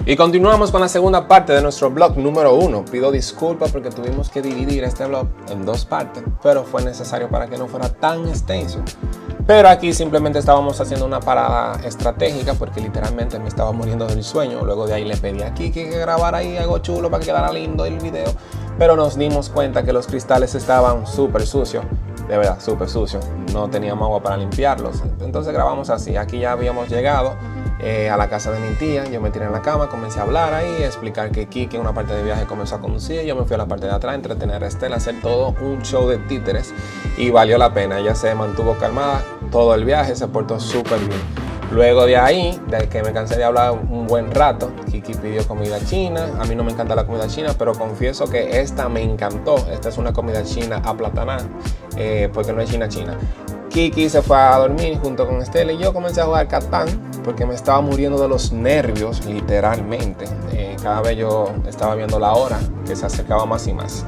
Y continuamos con la segunda parte de nuestro blog número 1. Pido disculpas porque tuvimos que dividir este blog en 2 partes, pero fue necesario para que no fuera tan extenso. Pero aquí simplemente estábamos haciendo una parada estratégica porque literalmente me estaba muriendo del sueño. Luego de ahí le pedí a Kiki que grabara ahí algo chulo para que quedara lindo el video. Pero nos dimos cuenta que los cristales estaban súper sucios. De verdad, súper sucios. No teníamos agua para limpiarlos. Entonces grabamos así. Aquí ya habíamos llegado a la casa de mi tía. Yo me tiré en la cama, comencé a hablar ahí, a explicar que Kiki en una parte de viaje comenzó a conducir. Yo me fui a la parte de atrás, entretener a Estela, hacer todo un show de títeres. Y valió la pena. Ella se mantuvo calmada todo el viaje, se portó súper bien. Luego de ahí, de que me cansé de hablar un buen rato, Kiki pidió comida china. A mí no me encanta la comida china, pero confieso que esta me encantó. Esta es una comida china aplatanada, porque no es china. Kiki se fue a dormir junto con Estela y yo comencé a jugar Catán porque me estaba muriendo de los nervios, literalmente. Cada vez yo estaba viendo la hora que se acercaba más y más.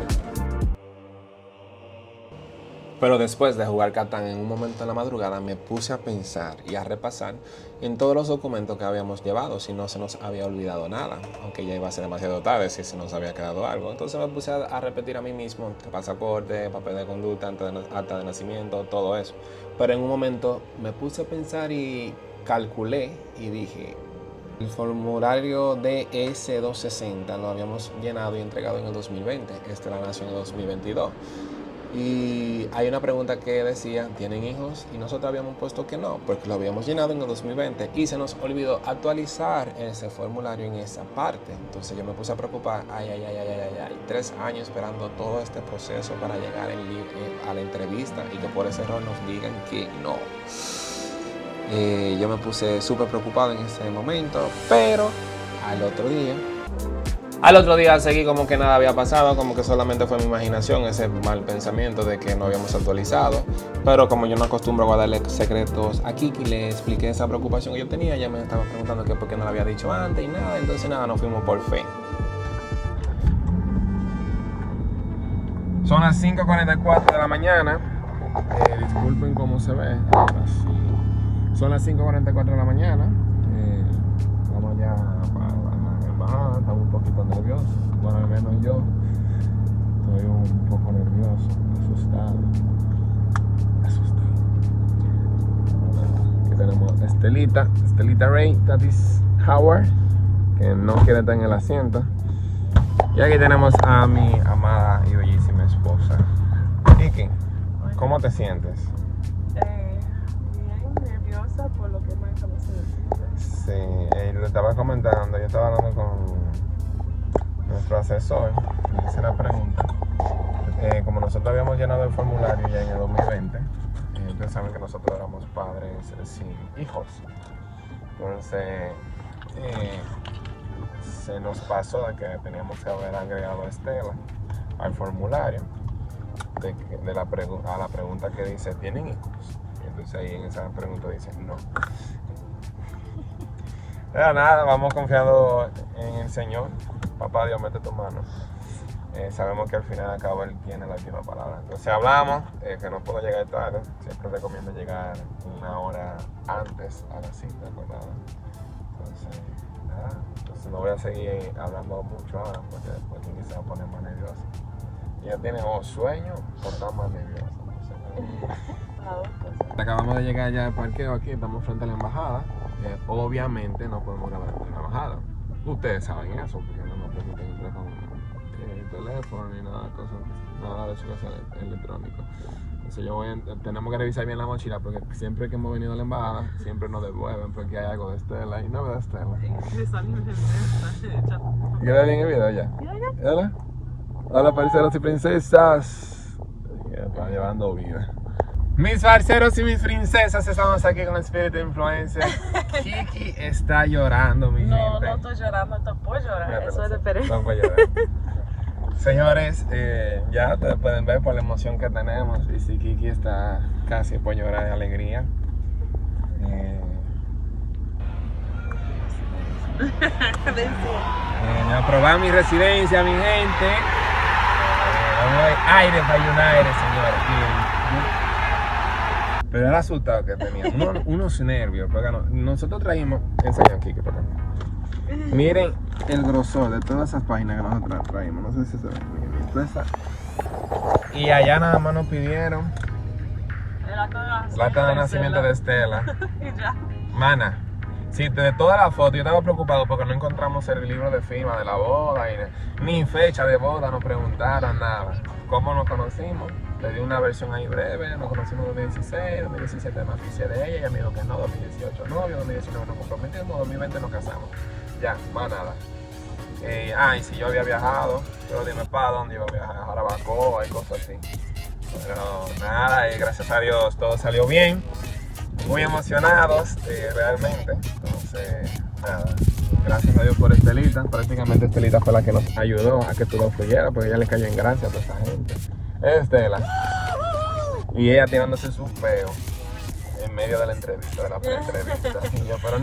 Pero después de jugar Catán en un momento en la madrugada me puse a pensar y a repasar en todos los documentos que habíamos llevado, si no se nos había olvidado nada, aunque ya iba a ser demasiado tarde si se nos había quedado algo. Entonces me puse a repetir a mí mismo pasaporte, papel de conducta, acta de nacimiento, todo eso. Pero en un momento me puse a pensar y calculé y dije, el formulario DS-260 lo habíamos llenado y entregado en el 2020, la nació en el 2022. Y hay una pregunta que decía, ¿tienen hijos? Y nosotros habíamos puesto que no, porque lo habíamos llenado en el 2020 y se nos olvidó actualizar ese formulario en esa parte. Entonces yo me puse a preocupar, 3 años esperando todo este proceso para llegar a la entrevista y que por ese error nos digan que no. Yo me puse súper preocupado en ese momento, pero al otro día seguí como que nada había pasado, como que solamente fue mi imaginación, ese mal pensamiento de que no habíamos actualizado. Pero como yo no acostumbro a guardarle secretos a Kiki, le expliqué esa preocupación que yo tenía. Ella me estaba preguntando que por qué no lo había dicho antes y nada. Entonces nada, nos fuimos por fe. Son las 5:44 de la mañana. Disculpen cómo se ve. Son las 5:44 de la mañana. Vamos ya para la embajada. Estamos un poquito nerviosos. Bueno, al menos yo estoy un poco nervioso, asustado. Aquí tenemos a Estelita Ray, Tatis Howard, que no quiere estar en el asiento. Y aquí tenemos a mi amada y bellísima esposa. Kiki, ¿cómo te sientes? Bien nerviosa por lo que me acabas de decir. Sí, le estaba comentando, yo estaba hablando con nuestro asesor y le hice la pregunta. Como nosotros habíamos llenado el formulario ya en el 2020, ustedes saben que nosotros éramos padres sin hijos. Entonces, se nos pasó de que teníamos que haber agregado a Estela al formulario a la pregunta que dice, ¿tienen hijos? Y entonces ahí en esa pregunta dice, no. Pero nada, vamos confiando en el Señor. Papá Dios, mete tu mano. Sabemos que al final de cabo Él tiene la última palabra. Entonces hablamos, que no puedo llegar tarde. Siempre recomiendo llegar 1 hora antes a la cita, ¿verdad? Entonces, nada. Entonces no voy a seguir hablando mucho ahora porque después Kiki se va a poner más nerviosa. Ella tiene sueño o está más nerviosa. Acabamos de llegar ya al parqueo aquí, estamos frente a la embajada. Obviamente no podemos grabar en la embajada. Ustedes saben eso, porque no nos permiten entrar con el teléfono ni nada de eso que sea electrónico. Entonces tenemos que revisar bien la mochila porque siempre que hemos venido a la embajada, siempre nos devuelven porque hay algo de Estela y no veo de Estela. ¿Queda bien el video ya? ¿Hola? Hola, parceros y princesas. Está llevando vida. Mis parceros y mis princesas, estamos aquí con Spirit Influencer. Kiki está llorando, mi gente. No estoy llorando, estoy por llorar. Eso es diferente. No puedo llorar. Señores, ya ustedes pueden ver por la emoción que tenemos. Y si Kiki está casi por llorar de alegría. Aprobar mi residencia, mi gente. Vamos a ver aire para United, señores. Pero era asustado que tenía, unos nervios, porque nosotros trajimos, enseñan Kiki por acá. Miren el grosor de todas esas páginas que nosotros traímos. No sé si se ve. Y allá nada más nos pidieron El acta de nacimiento de Estela. Y ya. Mana, sí, de toda la foto yo estaba preocupado porque no encontramos el libro de firma de la boda y ni fecha de boda, nos preguntaron nada. ¿Cómo nos conocimos? Le di una versión ahí breve, nos conocimos en 2016, 2017 me oficié de ella, ella me dijo que no, 2018 novio, 2019 nos comprometimos, 2020 nos casamos. Ya, más nada. Y si yo había viajado, pero dime para dónde iba a viajar, a Jarabacoa y cosas así. Pero nada, gracias a Dios todo salió bien. Muy emocionados, realmente. Entonces, nada, gracias a Dios por Estelita. Prácticamente Estelita fue la que nos ayudó a que todo fluyera, porque ella le cayó en gracia a toda esa gente. Estela. Y ella tirándose su peo en medio de la entrevista, de la pre-entrevista.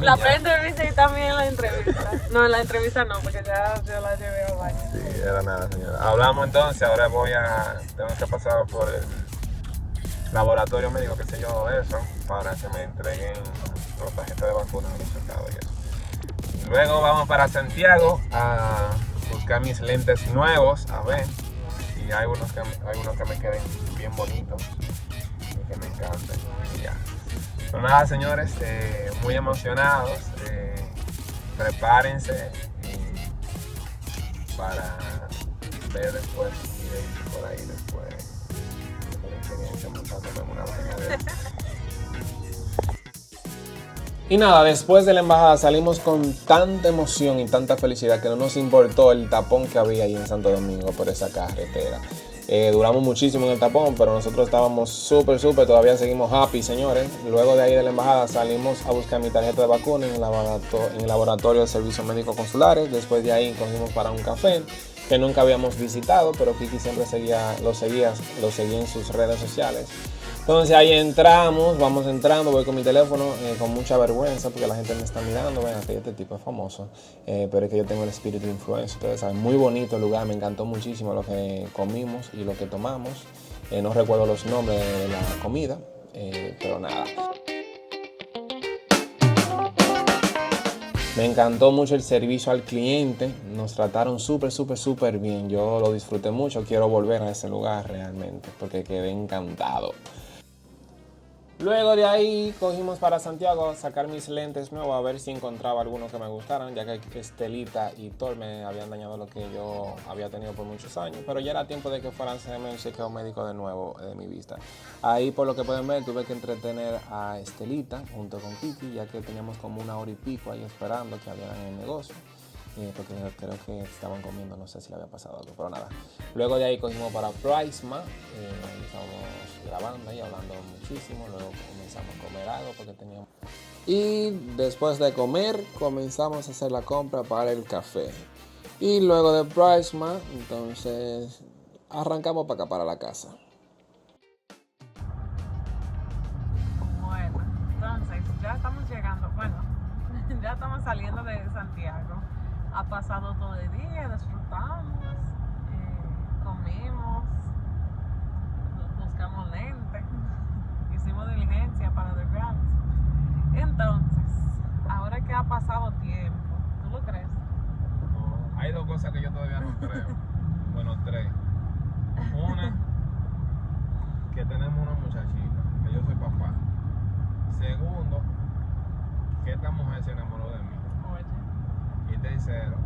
La pre-entrevista y también la entrevista. No, en la entrevista no, porque ya yo la llevé al baño. Sí, era nada, señora. Hablamos entonces, ahora tengo que pasar por el laboratorio médico, qué sé yo, eso, para que me entreguen los tarjetas de vacuna a los soldados y eso. Luego vamos para Santiago a buscar mis lentes nuevos, a ver, y hay unos que me queden bien bonitos y que me encanten. Y ya. Pero nada, señores, muy emocionados, prepárense para ver después un video por ahí después. Y nada, después de la embajada salimos con tanta emoción y tanta felicidad que no nos importó el tapón que había ahí en Santo Domingo por esa carretera. Duramos muchísimo en el tapón, pero nosotros estábamos súper, todavía seguimos happy, señores. Luego de ahí de la embajada salimos a buscar mi tarjeta de vacuna en el laboratorio de servicios médicos consulares. Después de ahí cogimos para un café que nunca habíamos visitado, pero Kiki siempre lo seguía en sus redes sociales. Entonces ahí vamos entrando, voy con mi teléfono con mucha vergüenza porque la gente me está mirando, ven, que este tipo es famoso, pero es que yo tengo el espíritu de influencer, ustedes saben, muy bonito el lugar, me encantó muchísimo lo que comimos y lo que tomamos, no recuerdo los nombres de la comida, pero nada. Me encantó mucho el servicio al cliente, nos trataron súper bien, yo lo disfruté mucho, quiero volver a ese lugar realmente porque quedé encantado. Luego de ahí cogimos para Santiago a sacar mis lentes nuevos a ver si encontraba algunos que me gustaran, ya que Estelita y Thor me habían dañado lo que yo había tenido por muchos años, pero ya era tiempo de que fueran a hacerme un chequeo médico de nuevo de mi vista. Ahí, por lo que pueden ver, tuve que entretener a Estelita junto con Kiki, ya que teníamos como una hora y pico ahí esperando que abrieran el negocio. Porque creo que estaban comiendo, no sé si le había pasado algo, pero nada. Luego de ahí cogimos para Pricema, estábamos grabando y hablando muchísimo, luego comenzamos a comer algo porque teníamos... Y después de comer comenzamos a hacer la compra para el café. Y luego de Pricema, entonces arrancamos para acá, para la casa. Bueno, entonces ya estamos llegando, ya estamos saliendo de Santiago. Ha pasado todo el día, disfrutamos, comimos, buscamos lentes, hicimos diligencia para The Grants. Entonces, ahora que ha pasado tiempo, ¿tú lo crees? No, hay dos cosas que yo todavía no creo. Bueno, tres. Una, que tenemos una muchachita, que yo soy papá. Segundo, que esta mujer se enamoró de mí. Y tercero,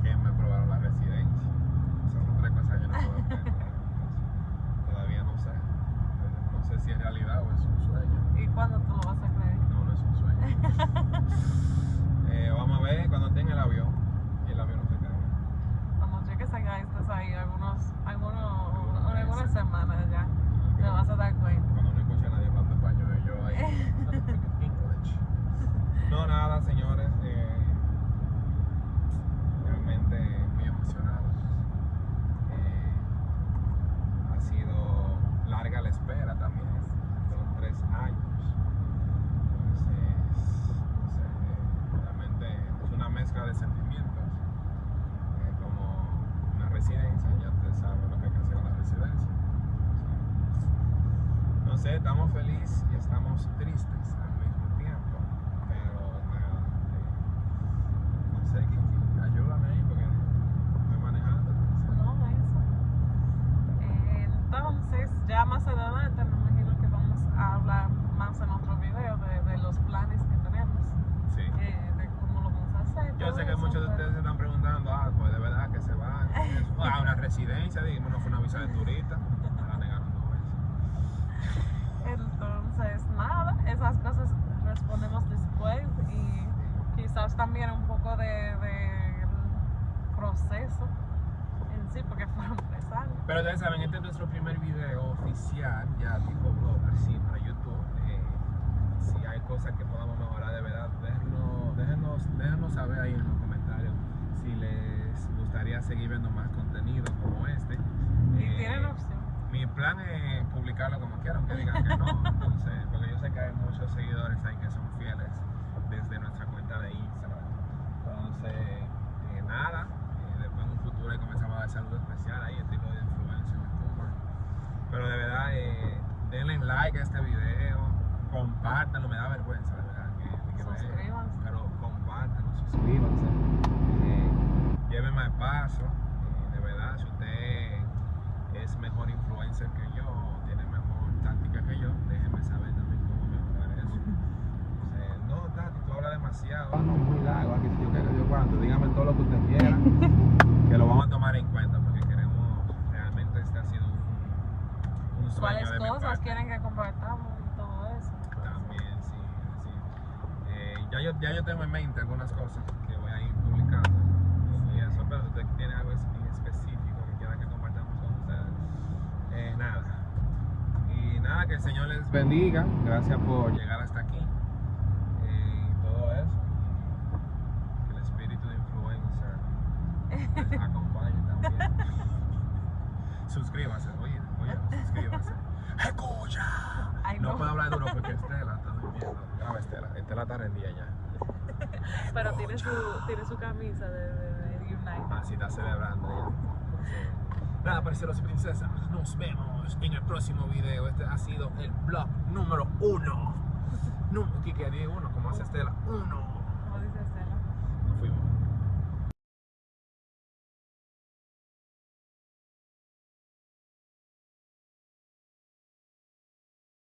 que me aprobaron la residencia. Son tres cosas que yo no puedo creer. Todavía no sé. No sé si es realidad o es un sueño. ¿Y cuándo tú lo vas a creer? No, no es un sueño. Vamos a ver cuando tenga el avión. Y el avión no se queda. Cuando llegues allá, estás ahí algunas semanas ya. Te vas a dar cuenta. Cuando no escuché a nadie hablando español, yo ahí. No, nada, señores. Realmente muy emocionados. Ha sido larga la espera también. Son 3 años. Entonces, no sé, realmente es una mezcla de sentimientos. Como una residencia, ya ustedes saben lo que hay que hacer con la residencia. No sé, estamos felices y estamos tristes al mismo tiempo. Pero nada, no sé, Kiki, más adelante me imagino que vamos a hablar más en otro video de los planes que tenemos, Sí. de cómo lo vamos a hacer. Yo todo sé que eso, muchos de pero- ustedes se están preguntando, pues de verdad que se van a una residencia, digamos, no fue una visa de turista. Me la negaron 2 veces. Entonces, nada, esas cosas respondemos después y quizás también un poco de proceso en sí, porque fueron 3 años. Pero ustedes saben, este es nuestro primer video oficial, ya tipo blog, así para YouTube. Si hay cosas que podamos mejorar, de verdad, déjenos saber ahí en los comentarios si les gustaría seguir viendo más contenido como este. Y tienen opción. Mi plan es publicarlo como quieran, que digan que no. Entonces, porque yo sé que hay muchos seguidores ahí que son fieles desde nuestra cuenta de Instagram. Entonces, nada, después en un futuro ahí comenzamos a dar saludo especial ahí, estilo de influencer, youtuber. Pero de verdad, denle like a este video, compártanlo, me da vergüenza, de verdad. Que Suscríbanse. pero compártanlo, suscríbanse. Llévenme al paso. De verdad, si usted es mejor influencer que yo, o tiene mejor táctica que yo, déjenme saber también cómo mejorar eso. No, Tati, tú hablas demasiado. No, muy largo, aquí si yo quiero, yo cuánto. Dígame todo lo que usted quiera, que lo vamos a tomar en cuenta, porque queremos, realmente este ha sido un sueño ¿Cuáles de mi cosas parte. quieren que compartamos y todo eso? También, sí. Ya yo tengo en mente algunas cosas que voy a ir publicando. Y eso, pero si usted tiene algo en específico que quiera que compartamos con ustedes, nada. Y nada, que el Señor les bendiga. Gracias por llegar hasta aquí. Y todo eso. Que el espíritu de influencer les acompañe también. Suscríbase, oye, suscríbase. ¡Escucha! Ay, No no. puedo hablar duro porque Estela está durmiendo. Graba Estela está rendida ya. Pero tiene su camisa de Unite. Así está celebrando ya. Nada, parceros y princesas, nos vemos en el próximo video. Este ha sido el vlog número 1. ¿Qué quería? 1, como hace Estela. 1.